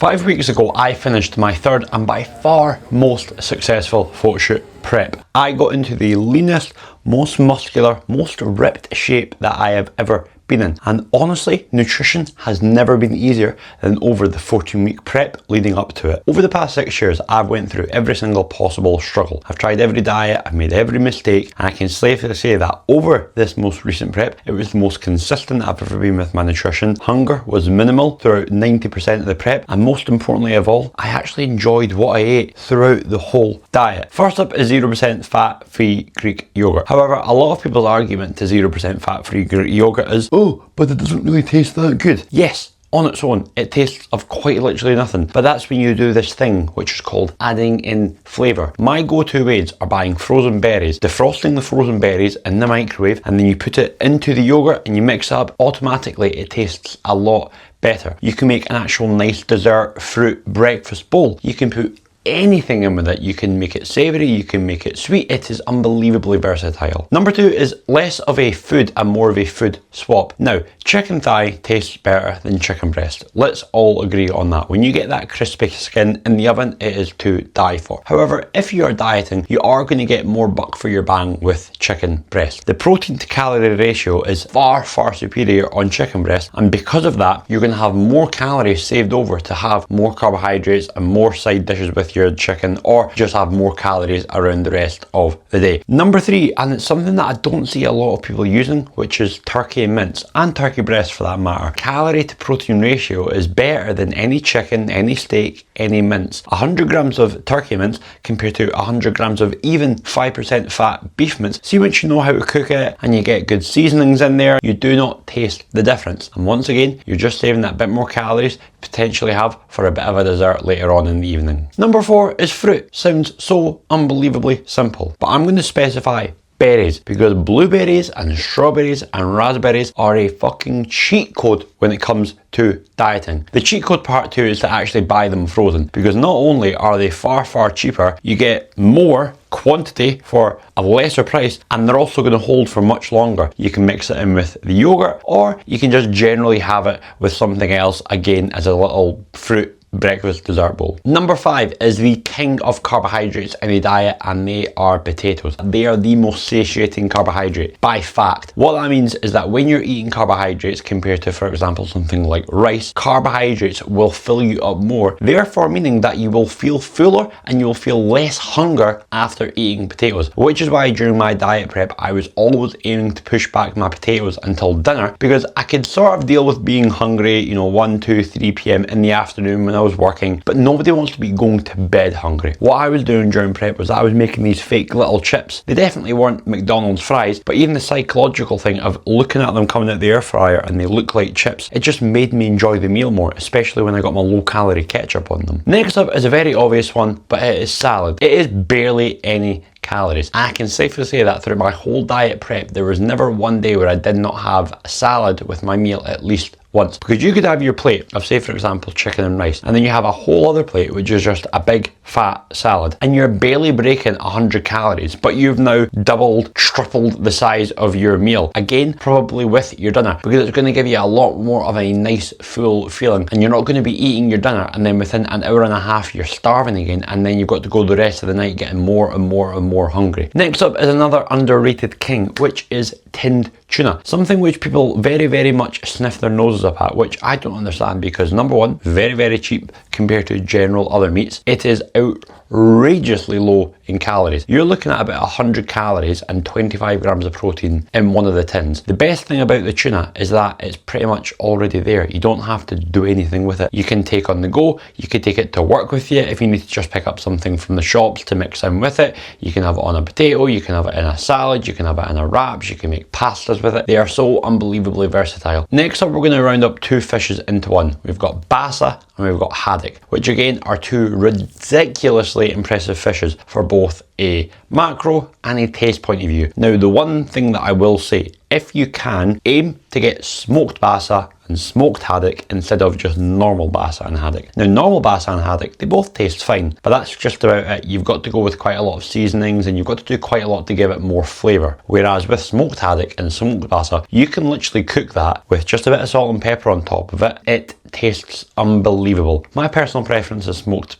5 weeks ago, I finished my third and by far most successful photoshoot prep. I got into the leanest, most muscular, most ripped shape that I have ever been in. And honestly, nutrition has never been easier than over the 14-week prep leading up to it. Over the past 6 years, I've went through every single possible struggle. I've tried every diet, I've made every mistake, and I can safely say that over this most recent prep, it was the most consistent I've ever been with my nutrition. Hunger was minimal throughout 90% of the prep, and most importantly of all, I actually enjoyed what I ate throughout the whole diet. First up is 0% fat-free Greek yogurt. However, a lot of people's argument to 0% fat-free Greek yogurt is, oh, but it doesn't really taste that good. Yes, on its own, it tastes of quite literally nothing. But that's when you do this thing, which is called adding in flavour. My go-to ways are buying frozen berries, defrosting the frozen berries in the microwave, and then you put it into the yogurt and you mix it up. Automatically, it tastes a lot better. You can make an actual nice dessert, fruit, breakfast bowl. You can put anything in with it. You can make it savoury, you can make it sweet. It is unbelievably versatile. Number 2 is less of a food and more of a food swap. Now, chicken thigh tastes better than chicken breast. Let's all agree on that. When you get that crispy skin in the oven, it is to die for. However, if you are dieting, you are going to get more buck for your bang with chicken breast. The protein to calorie ratio is far, far superior on chicken breast, and because of that, you're going to have more calories saved over to have more carbohydrates and more side dishes with your chicken, or just have more calories around the rest of the day. Number 3, and it's something that I don't see a lot of people using, which is turkey mince, and turkey breast for that matter. Calorie to protein ratio is better than any chicken, any steak, any mince. 100 grams of turkey mince compared to 100 grams of even 5% fat beef mince. See, once you know how to cook it and you get good seasonings in there, you do not taste the difference. And once again, you're just saving that bit more calories potentially have for a bit of a dessert later on in the evening. Number 4 is fruit. Sounds so unbelievably simple, but I'm going to specify berries, because blueberries and strawberries and raspberries are a fucking cheat code when it comes to dieting. The cheat code part 2 is to actually buy them frozen, because not only are they far, far cheaper, you get more quantity for a lesser price, and they're also going to hold for much longer. You can mix it in with the yogurt, or you can just generally have it with something else, again as a little fruit breakfast dessert bowl. Number 5 is the king of carbohydrates in a diet, and they are potatoes. They are the most satiating carbohydrate by fact. What that means is that when you're eating carbohydrates compared to, for example, something like rice, carbohydrates will fill you up more, therefore meaning that you will feel fuller and you will feel less hunger after eating potatoes, which is why during my diet prep I was always aiming to push back my potatoes until dinner, because I could sort of deal with being hungry, 1, 2, 3 p.m. in the afternoon when I was working, but nobody wants to be going to bed hungry. What I was doing during prep was I was making these fake little chips. They definitely weren't McDonald's fries, but even the psychological thing of looking at them coming out the air fryer and they look like chips, it just made me enjoy the meal more, especially when I got my low calorie ketchup on them. Next up is a very obvious one, but it is salad. It is barely any calories. I can safely say that through my whole diet prep, there was never one day where I did not have a salad with my meal at least once. Because you could have your plate of, say for example, chicken and rice, and then you have a whole other plate which is just a big fat salad, and you're barely breaking 100 calories, but you've now doubled, tripled the size of your meal. Again, probably with your dinner, because it's going to give you a lot more of a nice full feeling, and you're not going to be eating your dinner and then within an hour and a half you're starving again, and then you've got to go the rest of the night getting more and more and more hungry. Next up is another underrated king, which is tinned tuna. Something which people very, very much sniff their noses up at, which I don't understand, because number 1, very, very cheap compared to general other meats. It is outrageously low in calories. You're looking at about 100 calories and 25 grams of protein in one of the tins. The best thing about the tuna is that it's pretty much already there. You don't have to do anything with it. You can take on the go, you can take it to work with you if you need to just pick up something from the shops to mix in with it. You can have it on a potato, you can have it in a salad, you can have it in a wraps, you can make pastas with it. They are so unbelievably versatile. Next up, we're going to round up 2 fishes into one. We've got basa and we've got haddock, which again are 2 ridiculously impressive fishes for both a macro and a taste point of view. Now, the one thing that I will say, if you can, aim to get smoked basa and smoked haddock instead of just normal basa and haddock. Now normal basa and haddock, they both taste fine, but that's just about it. You've got to go with quite a lot of seasonings and you've got to do quite a lot to give it more flavour. Whereas with smoked haddock and smoked basa, you can literally cook that with just a bit of salt and pepper on top of it. It tastes unbelievable. My personal preference is smoked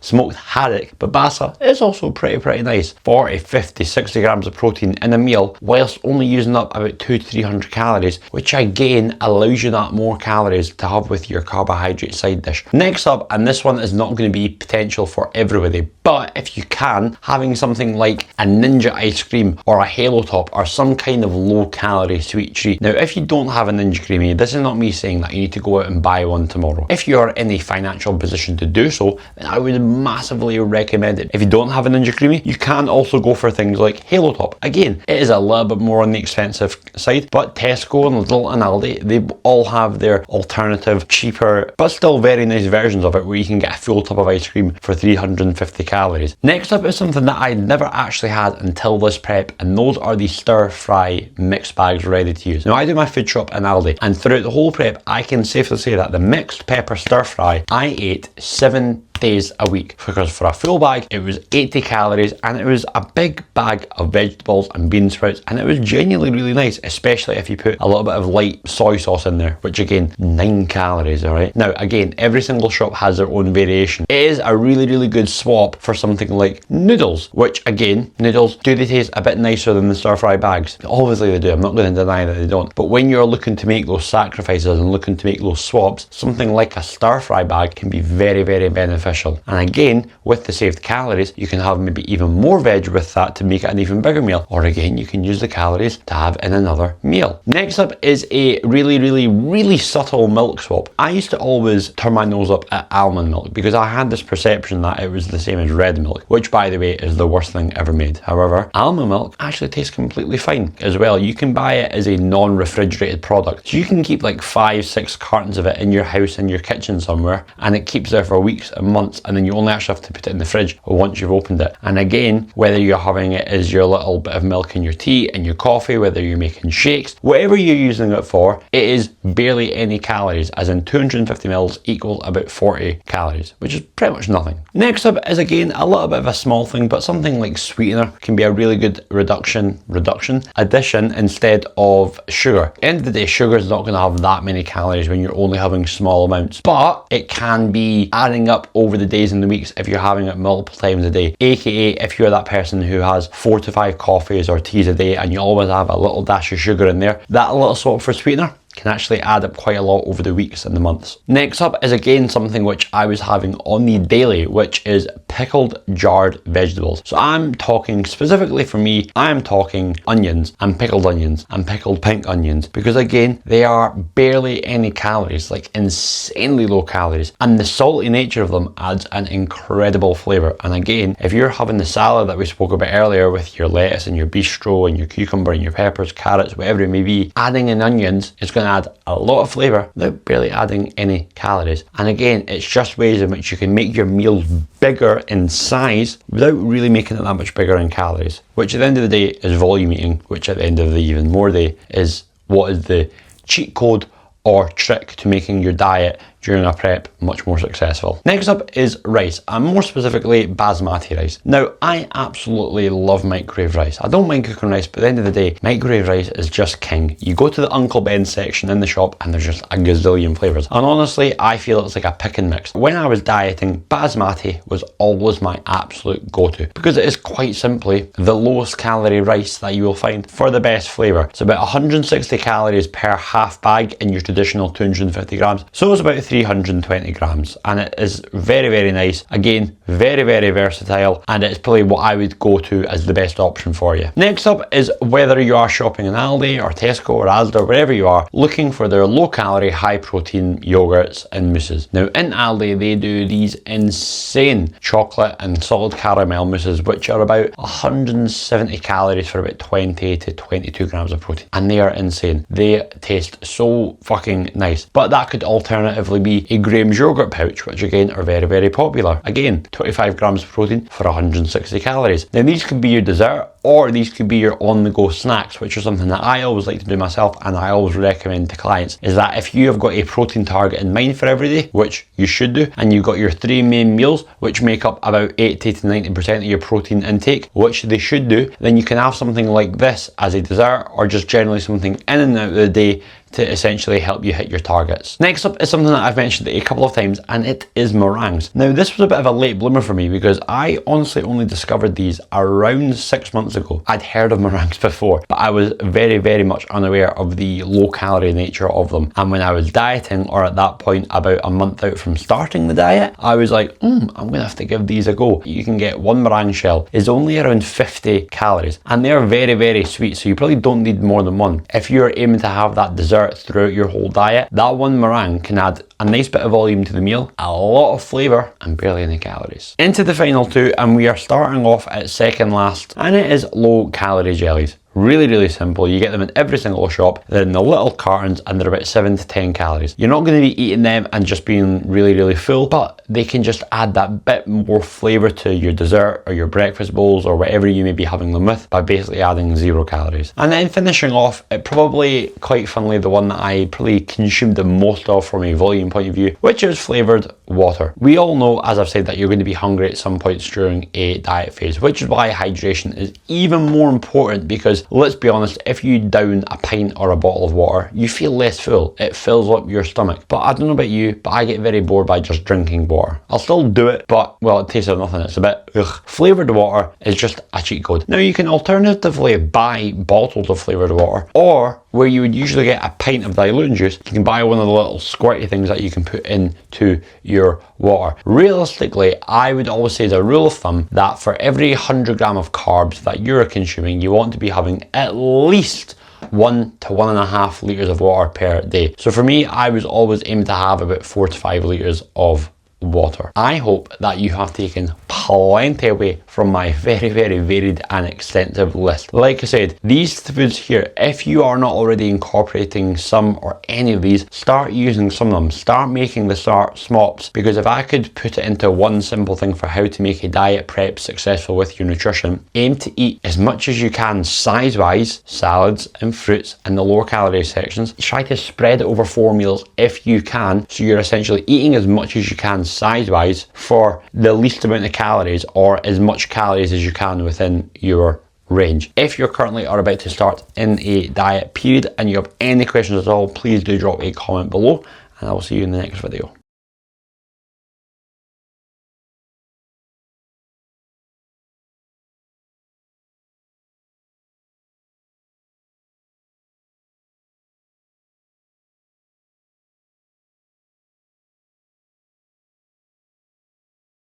smoked haddock, but basa is also pretty nice. 40, 50, 60 grams of protein in a meal whilst only using up about 200 to 300 calories, which again allows you that more calories to have with your carbohydrate side dish. Next up, and this one is not going to be potential for everybody, but if you can, having something like a Ninja ice cream or a Halo Top or some kind of low calorie sweet treat. Now if you don't have a Ninja Creamy, this is not me saying that you need to go out and buy one tomorrow. If you're in a financial position to do so, then I would massively recommend it. If you don't have a Ninja Creamy, you can also go for things like Halo Top. Again, it is a little bit more on the expensive side, but Tesco and Lidl and Aldi, they all have their alternative, cheaper, but still very nice versions of it where you can get a full tub of ice cream for 350 calories. Next up is something that I never actually had until this prep, and those are the stir fry mix bags ready to use. Now I do my food shop in Aldi, and throughout the whole prep, I can safely say that the mixed pepper stir fry, I ate 7 days a week, because for a full bag it was 80 calories and it was a big bag of vegetables and bean sprouts, and it was genuinely really nice, especially if you put a little bit of light soy sauce in there, which again, 9 calories. Alright, now again, every single shop has their own variation. It is a really good swap for something like noodles, which again, noodles, do they taste a bit nicer than the stir fry bags? Obviously they do, I'm not going to deny that they don't, but when you're looking to make those sacrifices and looking to make those swaps, something like a stir fry bag can be very beneficial. And again, with the saved calories, you can have maybe even more veg with that to make it an even bigger meal. Or again, you can use the calories to have in another meal. Next up is a really subtle milk swap. I used to always turn my nose up at almond milk because I had this perception that it was the same as red milk, which by the way is the worst thing ever made. However, almond milk actually tastes completely fine as well. You can buy it as a non-refrigerated product. So you can keep like 5-6 cartons of it in your house, in your kitchen somewhere, and it keeps there for weeks and months, and then you only actually have to put it in the fridge once you've opened it. And again, whether you're having it as your little bit of milk in your tea, in your coffee, whether you're making shakes, whatever you're using it for, it is barely any calories, as in 250 mils equals about 40 calories, which is pretty much nothing. Next up is again a little bit of a small thing, but something like sweetener can be a really good addition instead of sugar. At the end of the day, sugar is not going to have that many calories when you're only having small amounts, but it can be adding up over the days and the weeks if you're having it multiple times a day, aka if you're that person who has 4 to 5 coffees or teas a day and you always have a little dash of sugar in there, that little swap for sweetener can actually add up quite a lot over the weeks and the months. Next up is again something which I was having on the daily, which is pickled jarred vegetables. So I'm talking specifically for me, I'm talking onions and pickled pink onions, because again, they are barely any calories, like insanely low calories, and the salty nature of them adds an incredible flavour. And again, if you're having the salad that we spoke about earlier with your lettuce and your bistro and your cucumber and your peppers, carrots, whatever it may be, adding in onions is going to add a lot of flavour without barely adding any calories. And again, it's just ways in which you can make your meals bigger in size without really making it that much bigger in calories, which at the end of the day is volume eating, which at the end of the even more day is what is the cheat code or trick to making your diet during a prep much more successful. Next up is rice, and more specifically basmati rice. Now, I absolutely love microwave rice. I don't mind cooking rice, but at the end of the day, microwave rice is just king. You go to the Uncle Ben section in the shop and there's just a gazillion flavours. And honestly, I feel it's like a pick and mix. When I was dieting, basmati was always my absolute go-to because it is quite simply the lowest calorie rice that you will find for the best flavour. It's about 160 calories per half bag in your traditional 250 grams. So it's about 320 grams, and it is very nice. Again, very versatile, and it's probably what I would go to as the best option for you. Next up is whether you are shopping in Aldi or Tesco or Asda, wherever you are, looking for their low calorie, high protein yogurts and mousses. Now in Aldi, they do these insane chocolate and solid caramel mousses, which are about 170 calories for about 20 to 22 grams of protein, and they are insane. They taste so fucking nice, but that could alternatively be a Graham's yogurt pouch, which again are very popular. Again, 25 grams of protein for 160 calories. Now these could be your dessert, or these could be your on-the-go snacks, which is something that I always like to do myself and I always recommend to clients, is that if you have got a protein target in mind for every day, which you should do, and you've got your 3 main meals, which make up about 80 to 90% of your protein intake, which they should do, then you can have something like this as a dessert, or just generally something in and out of the day to essentially help you hit your targets. Next up is something that I've mentioned a couple of times, and it is meringues. Now, this was a bit of a late bloomer for me because I honestly only discovered these around 6 months ago. I'd heard of meringues before, but I was very, very much unaware of the low calorie nature of them. And when I was dieting, or at that point about a month out from starting the diet, I was like, I'm gonna have to give these a go. You can get one meringue shell, is only around 50 calories, and they're very, very sweet, so you probably don't need more than one. If you're aiming to have that dessert throughout your whole diet, that one meringue can add a nice bit of volume to the meal, a lot of flavour, and barely any calories. Into the final two, and we are starting off at second last, and it is low calorie jellies. Really, really simple. You get them in every single shop. They're in the little cartons and they're about 7 to 10 calories. You're not going to be eating them and just being really, really full, but they can just add that bit more flavour to your dessert or your breakfast bowls or whatever you may be having them with by basically adding 0 calories. And then finishing off, it probably, quite funnily, the one that I probably consumed the most of from a volume point of view, which is flavoured water. We all know, as I've said, that you're going to be hungry at some points during a diet phase, which is why hydration is even more important, because let's be honest, if you down a pint or a bottle of water, you feel less full. It fills up your stomach. But I don't know about you, but I get very bored by just drinking water. I'll still do it, but, well, it tastes of nothing. It's a bit, ugh. Flavoured water is just a cheat code. Now, you can alternatively buy bottles of flavoured water, or where you would usually get a pint of diluting juice, you can buy one of the little squirty things that you can put into your water. Realistically, I would always say as a rule of thumb that for every 100 gram of carbs that you're consuming, you want to be having at least 1 to 1.5 litres of water per day. So for me, I was always aiming to have about 4 to 5 litres of water. I hope that you have taken plenty away from my very, very varied and extensive list. Like I said, these foods here, if you are not already incorporating some or any of these, start using some of them. Start making the SMOPs, because if I could put it into one simple thing for how to make a diet prep successful with your nutrition, aim to eat as much as you can size-wise, salads and fruits and the lower calorie sections. Try to spread it over 4 meals if you can, so you're essentially eating as much as you can size-wise for the least amount of calories, or as much calories as you can within your range. If you're currently or about to start in a diet period and you have any questions at all, please do drop a comment below, and I will see you in the next video.